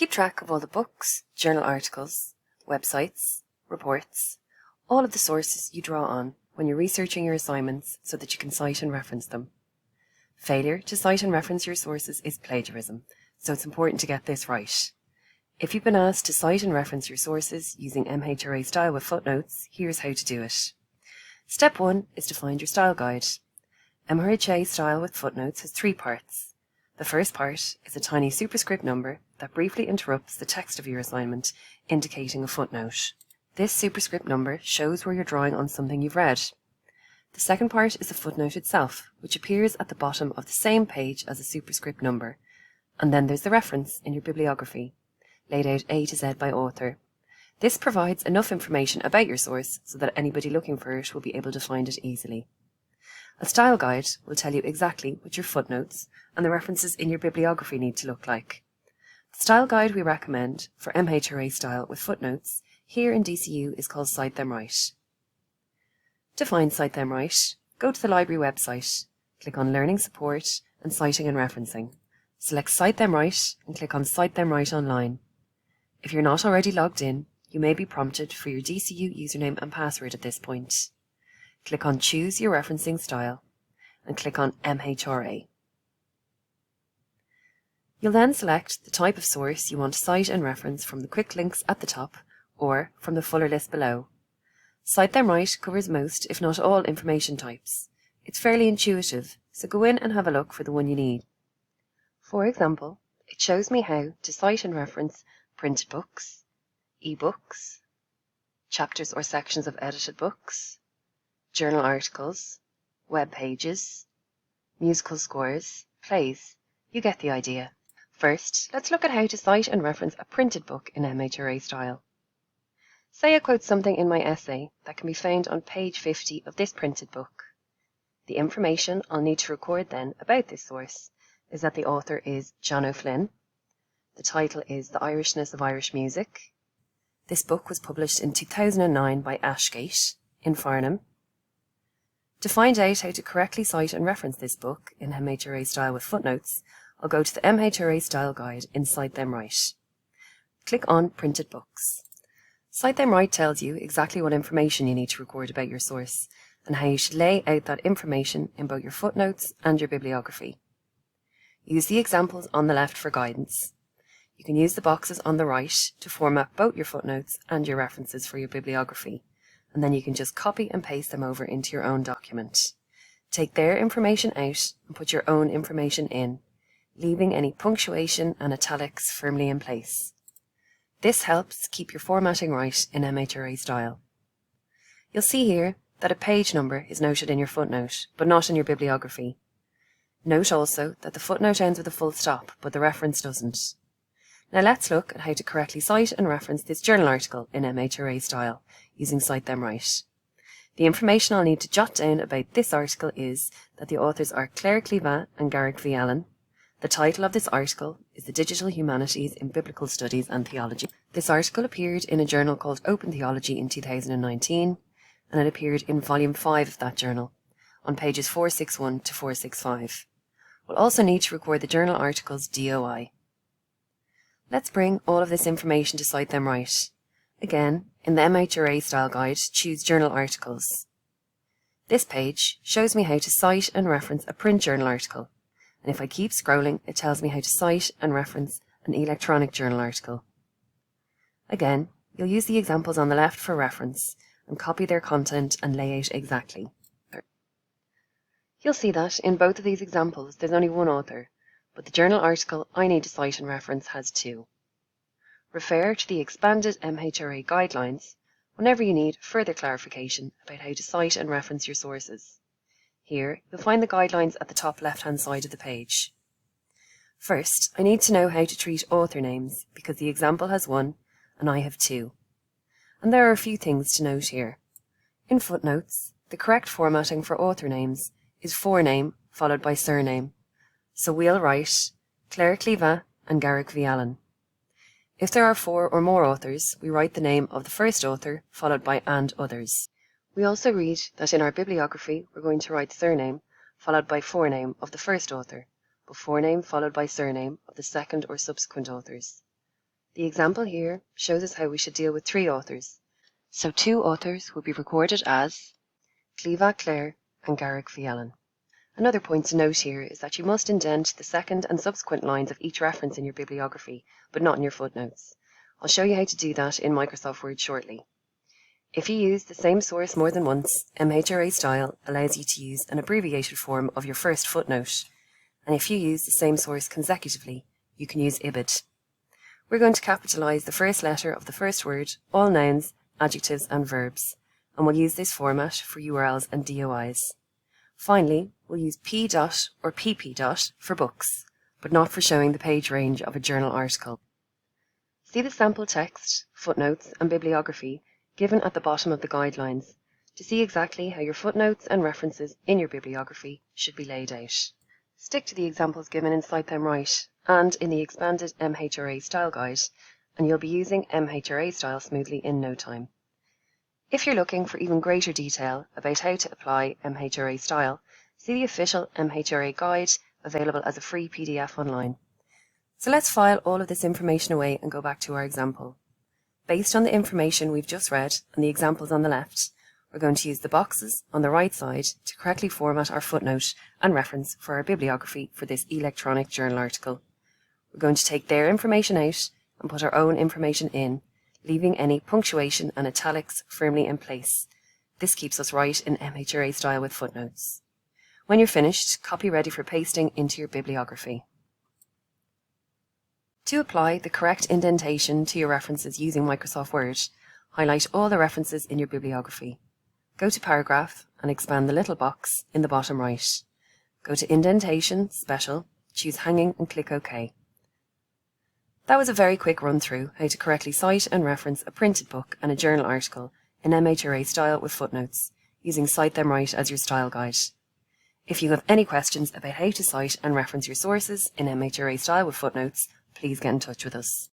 Keep track of all the books, journal articles, websites, reports, all of the sources you draw on when you're researching your assignments so that you can cite and reference them. Failure to cite and reference your sources is plagiarism, so it's important to get this right. If you've been asked to cite and reference your sources using MHRA style with footnotes, here's how to do it. Step 1 is to find your style guide. MHRA style with footnotes has 3 parts. The first part is a tiny superscript number that briefly interrupts the text of your assignment, indicating a footnote. This superscript number shows where you're drawing on something you've read. The second part is the footnote itself, which appears at the bottom of the same page as a superscript number. And then there's the reference in your bibliography, laid out A to Z by author. This provides enough information about your source so that anybody looking for it will be able to find it easily. A style guide will tell you exactly what your footnotes and the references in your bibliography need to look like. The style guide we recommend for MHRA style with footnotes here in DCU is called Cite Them Right. To find Cite Them Right, go to the library website, click on Learning Support and Citing and Referencing. Select Cite Them Right and click on Cite Them Right Online. If you're not already logged in, you may be prompted for your DCU username and password at this point. Click on Choose Your Referencing Style and click on MHRA. You'll then select the type of source you want to cite and reference from the quick links at the top or from the fuller list below. Cite Them Right covers most, if not all, information types. It's fairly intuitive, so go in and have a look for the one you need. For example, it shows me how to cite and reference printed books, e-books, chapters or sections of edited books, journal articles, web pages, musical scores, plays. You get the idea. First, let's look at how to cite and reference a printed book in MHRA style. Say I quote something in my essay that can be found on page 50 of this printed book. The information I'll need to record then about this source is that the author is John O'Flynn. The title is The Irishness of Irish Music. This book was published in 2009 by Ashgate in Farnham. To find out how to correctly cite and reference this book in MHRA style with footnotes, I'll go to the MHRA style guide in Cite Them Right. Click on Printed Books. Cite Them Right tells you exactly what information you need to record about your source and how you should lay out that information in both your footnotes and your bibliography. Use the examples on the left for guidance. You can use the boxes on the right to format both your footnotes and your references for your bibliography, and then you can just copy and paste them over into your own document. Take their information out and put your own information in, leaving any punctuation and italics firmly in place. This helps keep your formatting right in MHRA style. You'll see here that a page number is noted in your footnote, but not in your bibliography. Note also that the footnote ends with a full stop, but the reference doesn't. Now let's look at how to correctly cite and reference this journal article in MHRA style, using Cite Them Right. The information I'll need to jot down about this article is that the authors are Claire Clivat and Garrick V. Allen. The title of this article is The Digital Humanities in Biblical Studies and Theology. This article appeared in a journal called Open Theology in 2019, and it appeared in Volume 5 of that journal, on pages 461 to 465. We'll also need to record the journal article's DOI. Let's bring all of this information to Cite Them Right. Again, in the MHRA style guide, choose Journal Articles. This page shows me how to cite and reference a print journal article, and if I keep scrolling, it tells me how to cite and reference an electronic journal article. Again, you'll use the examples on the left for reference and copy their content and layout exactly. You'll see that in both of these examples there's only one author, but the journal article I need to cite and reference has 2. Refer to the expanded MHRA guidelines whenever you need further clarification about how to cite and reference your sources. Here, you'll find the guidelines at the top left-hand side of the page. First, I need to know how to treat author names because the example has 1 and I have 2. And there are a few things to note here. In footnotes, the correct formatting for author names is forename followed by surname. So we'll write Claire Clivat and Garrick V. Allen. If there are 4 or more authors, we write the name of the first author followed by and others. We also read that in our bibliography we're going to write surname followed by forename of the first author, but forename followed by surname of the second or subsequent authors. The example here shows us how we should deal with 3 authors. So 2 authors will be recorded as Cleva Clare and Garrick Fiallan. Another point to note here is that you must indent the second and subsequent lines of each reference in your bibliography, but not in your footnotes. I'll show you how to do that in Microsoft Word shortly. If you use the same source more than once, MHRA style allows you to use an abbreviated form of your first footnote. And if you use the same source consecutively, you can use IBID. We're going to capitalize the first letter of the first word, all nouns, adjectives and verbs, and we'll use this format for URLs and DOIs. Finally, we'll use P. or PP. For books, but not for showing the page range of a journal article. See the sample text, footnotes and bibliography given at the bottom of the guidelines to see exactly how your footnotes and references in your bibliography should be laid out. Stick to the examples given in Cite Them Right and in the expanded MHRA style guide, and you'll be using MHRA style smoothly in no time. If you're looking for even greater detail about how to apply MHRA style, see the official MHRA guide available as a free PDF online. So let's file all of this information away and go back to our example. Based on the information we've just read and the examples on the left, we're going to use the boxes on the right side to correctly format our footnote and reference for our bibliography for this electronic journal article. We're going to take their information out and put our own information in, leaving any punctuation and italics firmly in place. This keeps us right in MHRA style with footnotes. When you're finished, copy ready for pasting into your bibliography. To apply the correct indentation to your references using Microsoft Word, highlight all the references in your bibliography. Go to Paragraph and expand the little box in the bottom right. Go to Indentation, Special, choose Hanging and click OK. That was a very quick run through how to correctly cite and reference a printed book and a journal article in MHRA style with footnotes, using Cite Them Right as your style guide. If you have any questions about how to cite and reference your sources in MHRA style with footnotes, please get in touch with us.